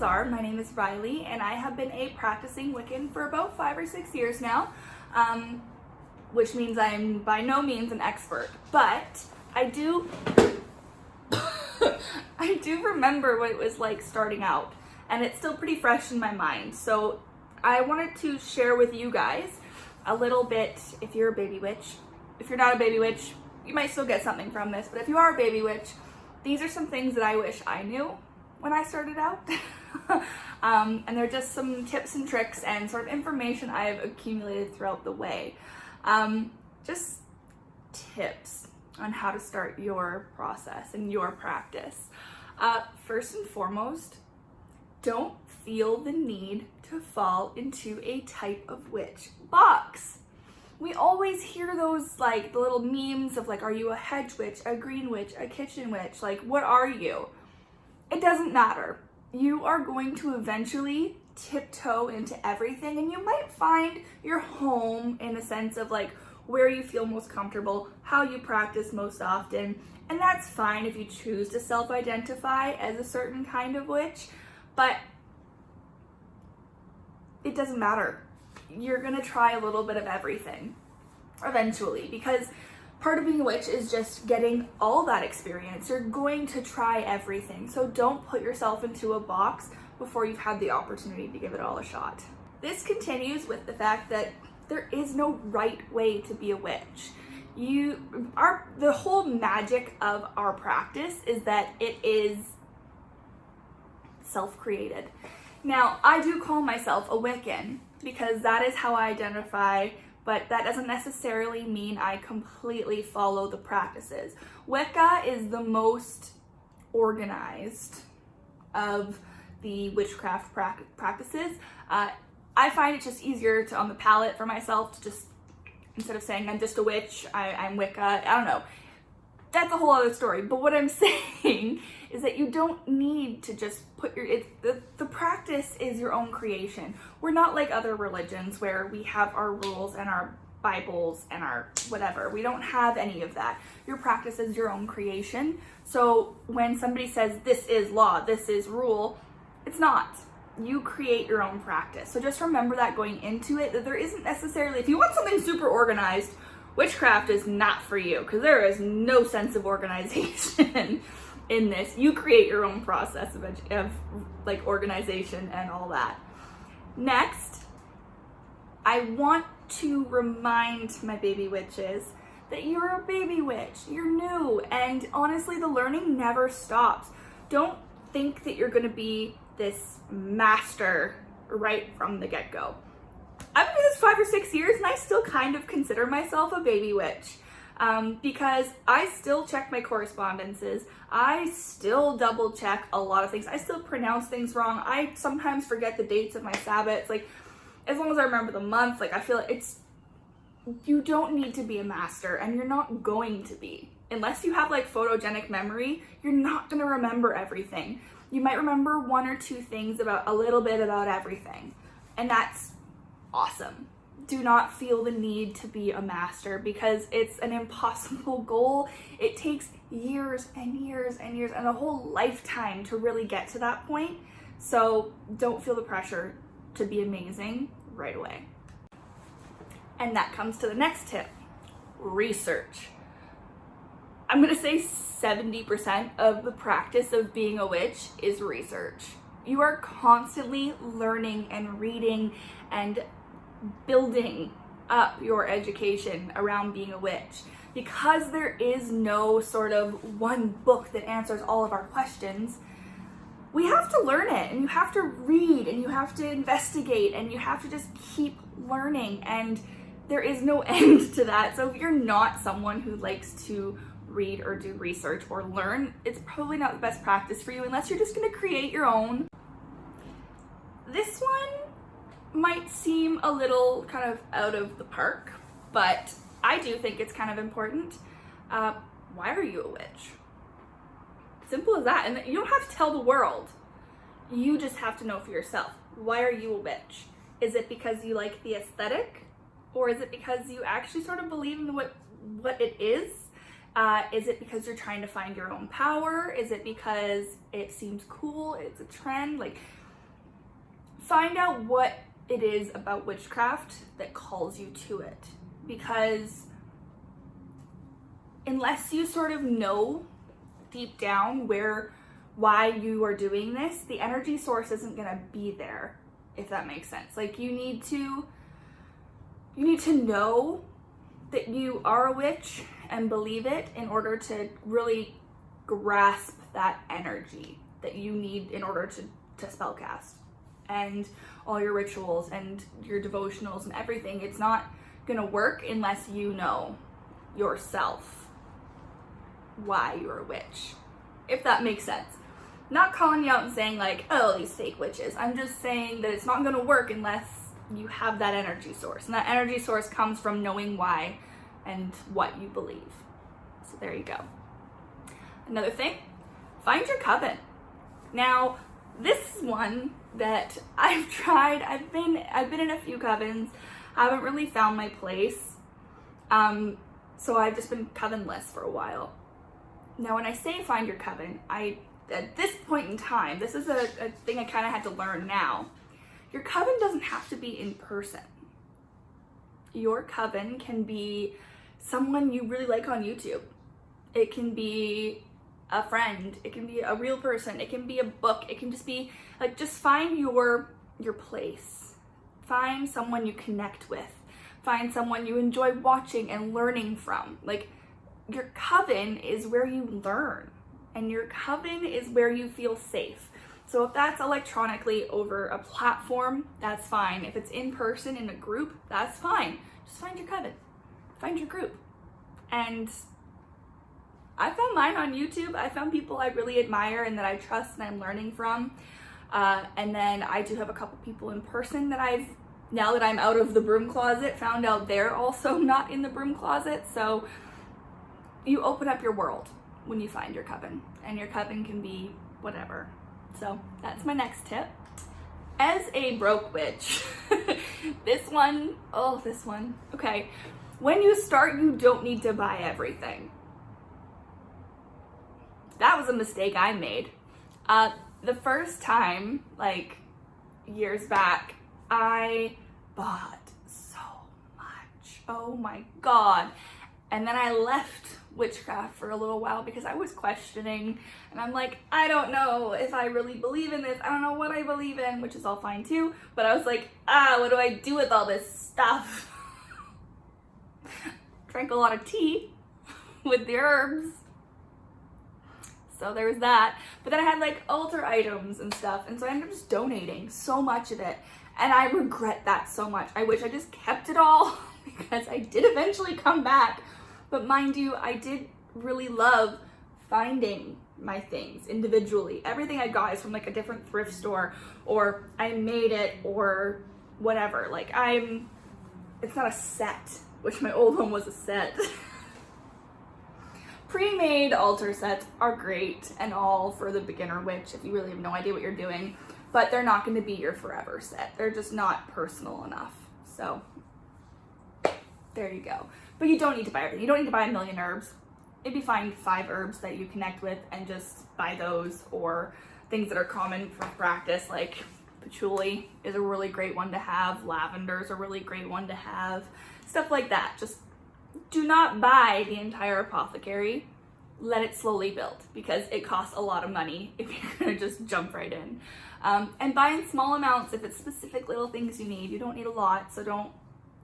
chances are my name is Riley, and I have been a practicing Wiccan for about 5 or 6 years now, which means I'm by no means an expert, but I do I do remember what it was like starting out, and it's still pretty fresh in my mind. So I wanted to share with you guys a little bit. If you're a baby witch, if you're not a baby witch, you might still get something from this, but if you are a baby witch, these are some things that I wish I knew when I started out. And they're just some tips and tricks and sort of information I've accumulated throughout the way. Just tips on how to start your process and your practice. First and foremost, don't feel the need to fall into a type of witch box. We always hear those, like, the little memes of, like, are you a hedge witch, a green witch, a kitchen witch? Like, what are you? It doesn't matter. You are going to eventually tiptoe into everything, and you might find your home in a sense of, like, where you feel most comfortable, how you practice most often, and that's fine if you choose to self-identify as a certain kind of witch, but it doesn't matter. You're gonna try a little bit of everything eventually, because part of being a witch is just getting all that experience. You're going to try everything, so don't put yourself into a box before you've had the opportunity to give it all a shot. This continues with the fact that there is no right way to be a witch. The whole magic of our practice is that it is self-created. Now, I do call myself a Wiccan because that is how I identify, but that doesn't necessarily mean I completely follow the practices. Wicca is the most organized of the witchcraft practices. I find it just easier on the palate for myself to just, instead of saying I'm just a witch, I'm Wicca, I don't know. That's a whole other story. But what I'm saying is that you don't need to just put the practice is your own creation. We're not like other religions where we have our rules and our Bibles and our whatever. We don't have any of that. Your practice is your own creation. So when somebody says this is law, this is rule, it's not. You create your own practice. So just remember that going into it, that there isn't necessarily, if you want something super organized, witchcraft is not for you, because there is no sense of organization in this. You create your own process of like organization and all that. Next, I want to remind my baby witches that you're a baby witch. You're new, and honestly, the learning never stops. Don't think that you're going to be this master right from the get-go. I've been doing this 5 or 6 years, and I still kind of consider myself a baby witch, because I still check my correspondences. I still double check a lot of things. I still pronounce things wrong. I sometimes forget the dates of my Sabbats. Like, as long as I remember the month, like, I feel like you don't need to be a master, and you're not going to be. Unless you have like photogenic memory, you're not gonna remember everything. You might remember 1 or 2 things about a little bit about everything, and that's awesome. Do not feel the need to be a master, because it's an impossible goal. It takes years and years and years and a whole lifetime to really get to that point. So don't feel the pressure to be amazing right away. And that comes to the next tip: research. I'm gonna say 70% of the practice of being a witch is research. You are constantly learning and reading and building up your education around being a witch. Because there is no sort of one book that answers all of our questions, we have to learn it, and you have to read, and you have to investigate, and you have to just keep learning, and there is no end to that. So if you're not someone who likes to read or do research or learn, it's probably not the best practice for you, unless you're just going to create your own. This one might seem a little kind of out of the park, but I do think it's kind of important. Why are you a witch? Simple as that. And you don't have to tell the world. You just have to know for yourself. Why are you a witch? Is it because you like the aesthetic? Or is it because you actually sort of believe in what it is? Is it because you're trying to find your own power? Is it because it seems cool? It's a trend? Like, find out what it is about witchcraft that calls you to it, because unless you sort of know deep down why you are doing this, the energy source isn't gonna be there, if that makes sense. Like, you need to know that you are a witch and believe it in order to really grasp that energy that you need in order to spellcast, and all your rituals and your devotionals and everything. It's not gonna work unless you know yourself why you're a witch, if that makes sense. Not calling you out and saying like, oh, these fake witches. I'm just saying that it's not gonna work unless you have that energy source, and that energy source comes from knowing why and what you believe. So there you go. Another thing, find your coven. Now, this is one that I've tried. I've been in a few covens. I haven't really found my place. So I've just been covenless for a while. Now, when I say find your coven, at this point in time, this is a thing I kind of had to learn now. Your coven doesn't have to be in person. Your coven can be someone you really like on YouTube. It can be a friend, it can be a real person, it can be a book, it can just be like, just find your place. Find someone you connect with. Find someone you enjoy watching and learning from. Like, your coven is where you learn, and your coven is where you feel safe. So if that's electronically over a platform, that's fine. If it's in person in a group, that's fine. Just find your coven, find your group. And I found mine on YouTube. I found people I really admire and that I trust and I'm learning from. And then I do have a couple people in person that now that I'm out of the broom closet, found out they're also not in the broom closet. So you open up your world when you find your coven, and your coven can be whatever. So that's my next tip. As a broke witch, this one, okay. When you start, you don't need to buy everything. That was a mistake I made. The first time, like years back, I bought so much. Oh my God. And then I left witchcraft for a little while because I was questioning, and I'm like, I don't know if I really believe in this. I don't know what I believe in, which is all fine too. But I was like, what do I do with all this stuff? Drank a lot of tea with the herbs. So there was that. But then I had like altar items and stuff, and so I ended up just donating so much of it. And I regret that so much. I wish I just kept it all because I did eventually come back. But mind you, I did really love finding my things individually. Everything I got is from like a different thrift store, or I made it, or whatever. Like it's not a set, which my old one was a set. Pre-made altar sets are great and all for the beginner witch if you really have no idea what you're doing, but they're not going to be your forever set. They're just not personal enough. So there you go. But you don't need to buy everything. You don't need to buy a million herbs. Maybe find 5 herbs that you connect with and just buy those, or things that are common for practice, like patchouli is a really great one to have. Lavender is a really great one to have. Stuff like that. Just do not buy the entire apothecary. Let it slowly build, because it costs a lot of money if you're gonna just jump right in. And buy in small amounts if it's specific little things you need. You don't need a lot, so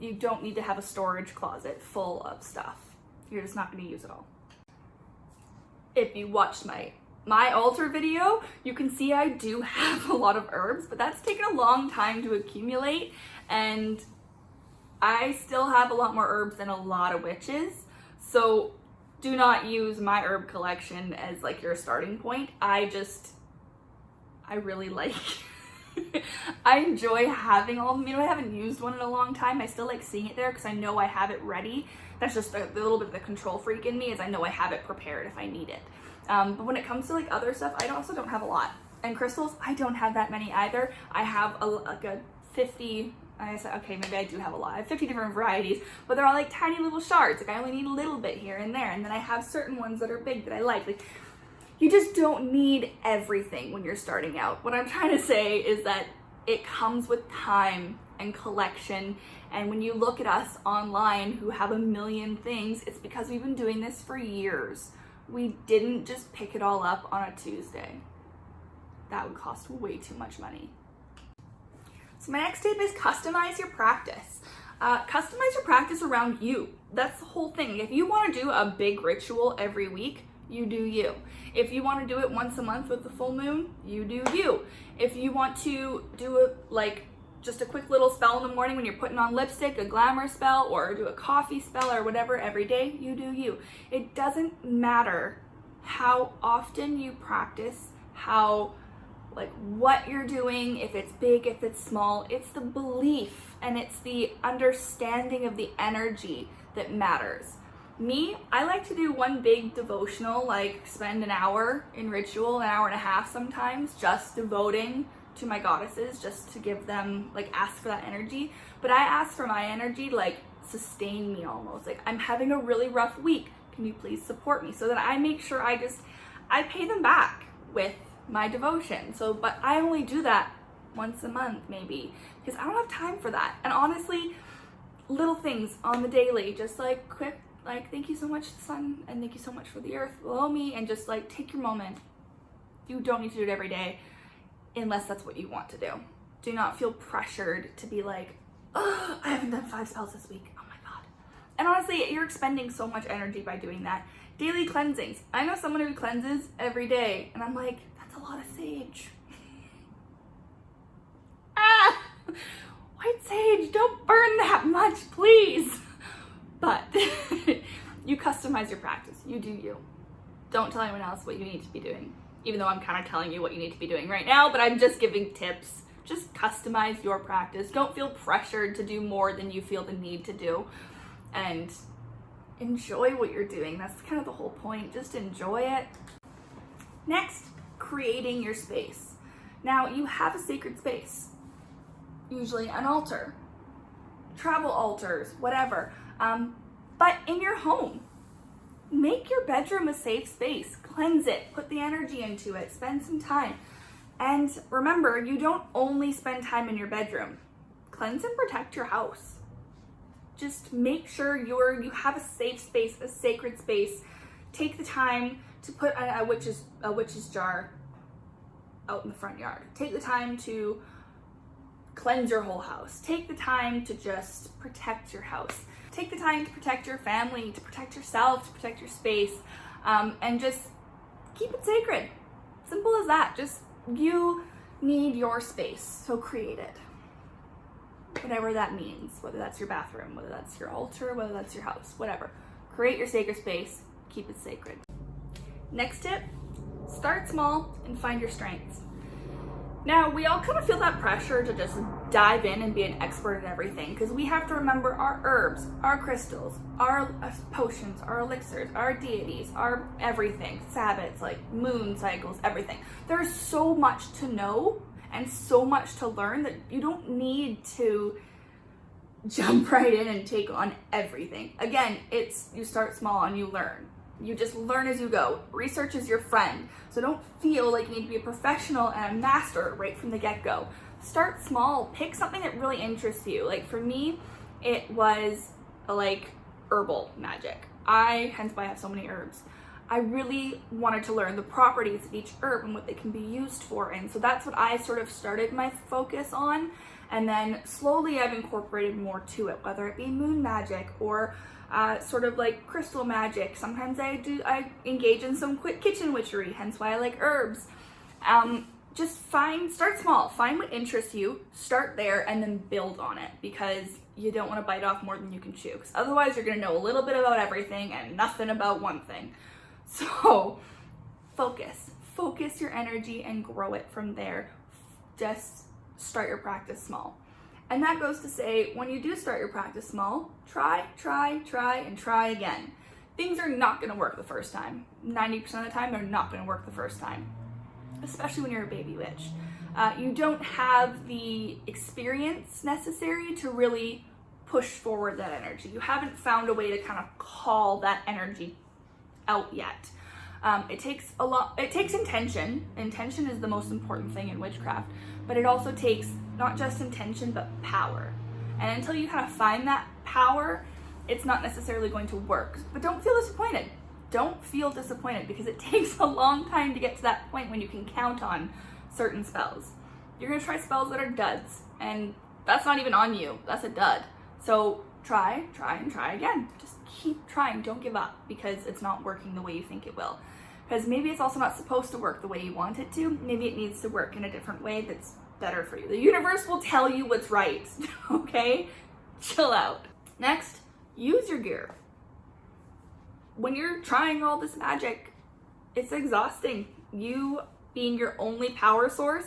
you don't need to have a storage closet full of stuff. You're just not gonna use it all. If you watched my altar video, you can see I do have a lot of herbs, but that's taken a long time to accumulate, and I still have a lot more herbs than a lot of witches. So do not use my herb collection as like your starting point. I really like, I enjoy having all of them. You know, I haven't used one in a long time. I still like seeing it there because I know I have it ready. That's just a little bit of the control freak in me, is I know I have it prepared if I need it. But when it comes to like other stuff, I also don't have a lot. And crystals, I don't have that many either. I have like a 50, I said, okay, maybe I do have a lot. I have 50 different varieties, but they're all like tiny little shards. Like I only need a little bit here and there. And then I have certain ones that are big that I like. Like, you just don't need everything when you're starting out. What I'm trying to say is that It comes with time and collection. And when you look at us online who have a million things, it's because we've been doing this for years. We didn't just pick it all up on a Tuesday. That would cost way too much money. So my next tip is customize your practice. Customize your practice around you. That's the whole thing. If you want to do a big ritual every week, you do you. If you want to do it once a month with the full moon, you do you. If you want to do just a quick little spell in the morning when you're putting on lipstick, a glamour spell, or do a coffee spell or whatever every day, you do you. It doesn't matter how often you practice, what you're doing, if it's big, if it's small. It's the belief and it's the understanding of the energy that matters. Me, I like to do one big devotional, spend an hour in ritual, an hour and a half sometimes, just devoting to my goddesses, just to give them, ask for that energy. But I ask for my energy to sustain me almost. I'm having a really rough week. Can you please support me? So that I make sure I pay them back with my devotion. But I only do that once a month maybe, because I don't have time for that. And honestly, little things on the daily, just quick, thank you so much, sun, and thank you so much for the earth below me, and just take your moment. You don't need to do it every day unless that's what you want to do. Do not feel pressured to be oh, I haven't done 5 spells this week. Oh my God. And honestly, you're expending so much energy by doing that. Daily cleansings. I know someone who cleanses every day, and I'm like, that's a lot of sage. White sage, don't burn that much, please. But you customize your practice. You do you. Don't tell anyone else what you need to be doing. Even though I'm kind of telling you what you need to be doing right now, but I'm just giving tips. Just customize your practice. Don't feel pressured to do more than you feel the need to do. And enjoy what you're doing. That's kind of the whole point. Just enjoy it. Next, creating your space. Now, you have a sacred space. Usually an altar, travel altars, whatever. But in your home, make your bedroom a safe space. Cleanse it, put the energy into it, spend some time. And remember, you don't only spend time in your bedroom. Cleanse and protect your house. Just make sure you have a safe space, a sacred space. Take the time to put a witch's jar out in the front yard. Take the time to cleanse your whole house. Take the time to just protect your house. Take the time to protect your family, to protect yourself, to protect your space, and just keep it sacred. Simple as that. Just, you need your space, so create it. Whatever that means, whether that's your bathroom, whether that's your altar, whether that's your house, whatever. Create your sacred space, keep it sacred. Next tip, start small and find your strengths. Now, we all kind of feel that pressure to just dive in and be an expert at everything, because we have to remember our herbs, our crystals, our potions, our elixirs, our deities, our everything, sabbats, moon cycles, everything. There's so much to know and so much to learn that you don't need to jump right in and take on everything. Again, you start small and you learn. You just learn as you go. Research is your friend. So don't feel like you need to be a professional and a master right from the get-go. Start small. Pick something that really interests you. For me, it was herbal magic. Hence why I have so many herbs. I really wanted to learn the properties of each herb and what they can be used for. And so that's what I sort of started my focus on. And then slowly I've incorporated more to it, whether it be moon magic or sort of crystal magic. Sometimes I engage in some quick kitchen witchery, hence why I like herbs. Just start small, find what interests you, start there, and then build on it, because you don't want to bite off more than you can chew, because otherwise you're going to know a little bit about everything and nothing about one thing. So focus your energy and grow it from there. Just start your practice small. And that goes to say, when you do start your practice small, try, and try again. Things are not going to work the first time. 90% of the time, they're not going to work the first time, especially when you're a baby witch. You don't have the experience necessary to really push forward that energy. You haven't found a way to kind of call that energy out yet. It takes intention. Intention is the most important thing in witchcraft, but it also takes not just intention, but power. And until you kind of find that power, it's not necessarily going to work. But don't feel disappointed. Don't feel disappointed, because it takes a long time to get to that point when you can count on certain spells. You're gonna try spells that are duds, and that's not even on you, that's a dud. So try, and try again. Just keep trying, don't give up, because it's not working the way you think it will. Because maybe it's also not supposed to work the way you want it to. Maybe it needs to work in a different way that's better for you. The universe will tell you what's right, okay? Chill out. Next, use your gear. When you're trying all this magic, it's exhausting. You being your only power source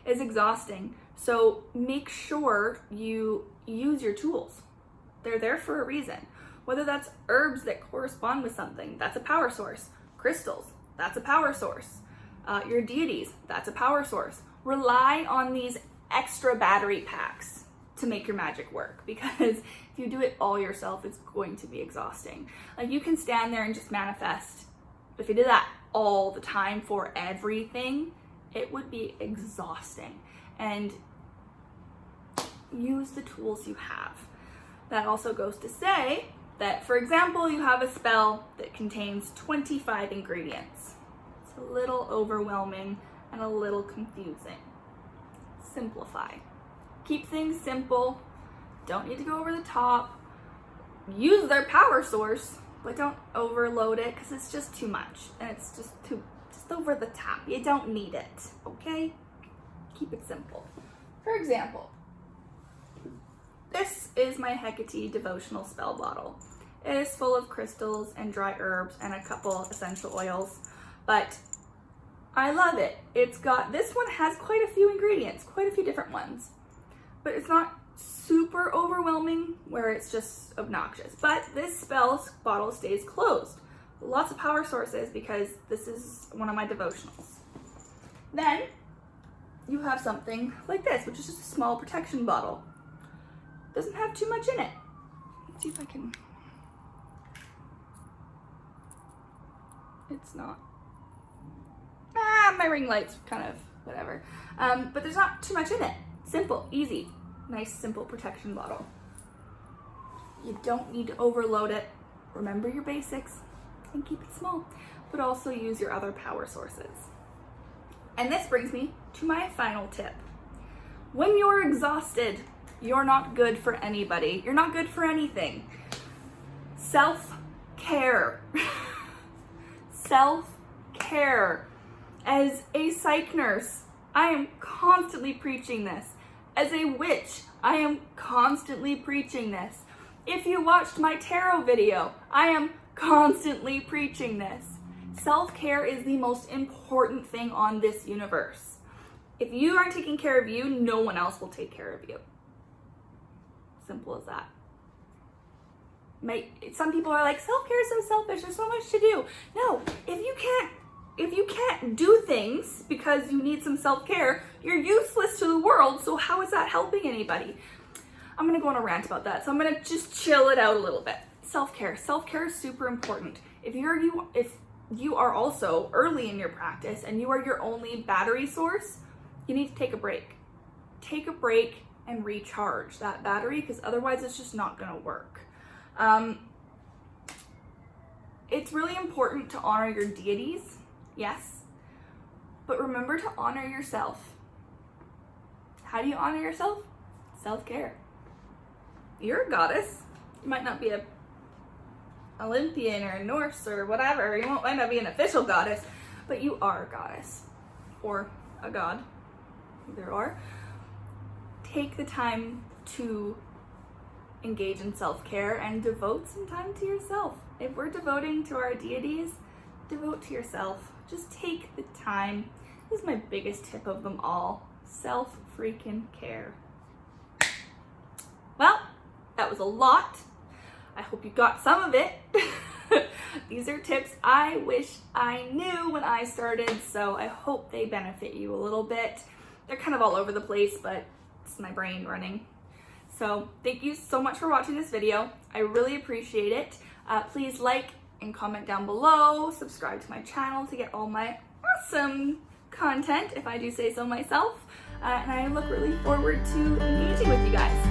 is exhausting. So make sure you use your tools. They're there for a reason. Whether that's herbs that correspond with something, that's a power source. Crystals, that's a power source. Your deities, that's a power source. Rely on these extra battery packs to make your magic work, because if you do it all yourself, it's going to be exhausting. Like, you can stand there and just manifest. If you did that all the time for everything, it would be exhausting. And use the tools you have. That also goes to say that, for example, you have a spell that contains 25 ingredients. It's a little overwhelming and a little confusing. Simplify. Keep things simple. Don't need to go over the top. Use their power source, but don't overload it, because it's just too much and it's just over the top. You don't need it, okay? Keep it simple. For example, this is my Hecate devotional spell bottle. It is full of crystals and dry herbs and a couple essential oils, but I love it. This one has quite a few ingredients, quite a few different ones. But it's not super overwhelming where it's just obnoxious. But this spell bottle stays closed. Lots of power sources, because this is one of my devotionals. Then you have something like this, which is just a small protection bottle. Doesn't have too much in it. Let's see if I can. It's not. My ring light's kind of whatever. But there's not too much in it. Simple, easy, nice, simple protection bottle. You don't need to overload it. Remember your basics and keep it small, but also use your other power sources. And this brings me to my final tip. When you're exhausted, you're not good for anybody. You're not good for anything. Self-care. Self-care. As a psych nurse, I am constantly preaching this. As a witch, I am constantly preaching this. If you watched my tarot video, I am constantly preaching this. Self-care is the most important thing on this universe. If you aren't taking care of you, no one else will take care of you. Simple as that. Some people are like, self-care is so selfish, there's so much to do. No, if you can't do things because you need some self-care, you're useless to the world, so how is that helping anybody? I'm gonna go on a rant about that, so I'm gonna just chill it out a little bit. Self-care. Self-care is super important. If you are also early in your practice and you are your only battery source, you need to take a break. Take a break and recharge that battery, because otherwise it's just not gonna work. It's really important to honor your deities, yes, but remember to honor yourself. How do you honor yourself? Self-care. You're a goddess. You might not be a Olympian or a Norse or whatever. You might not be an official goddess, but you are a goddess or a god, either or. Take the time to engage in self-care and devote some time to yourself. If we're devoting to our deities, devote to yourself. Just take the time. This is my biggest tip of them all. Self-freaking-care. Well, that was a lot. I hope you got some of it. These are tips I wish I knew when I started, so I hope they benefit you a little bit. They're kind of all over the place, but it's my brain running. So thank you so much for watching this video. I really appreciate it. Please like and comment down below. Subscribe to my channel to get all my awesome content, if I do say so myself. And I look really forward to engaging with you guys.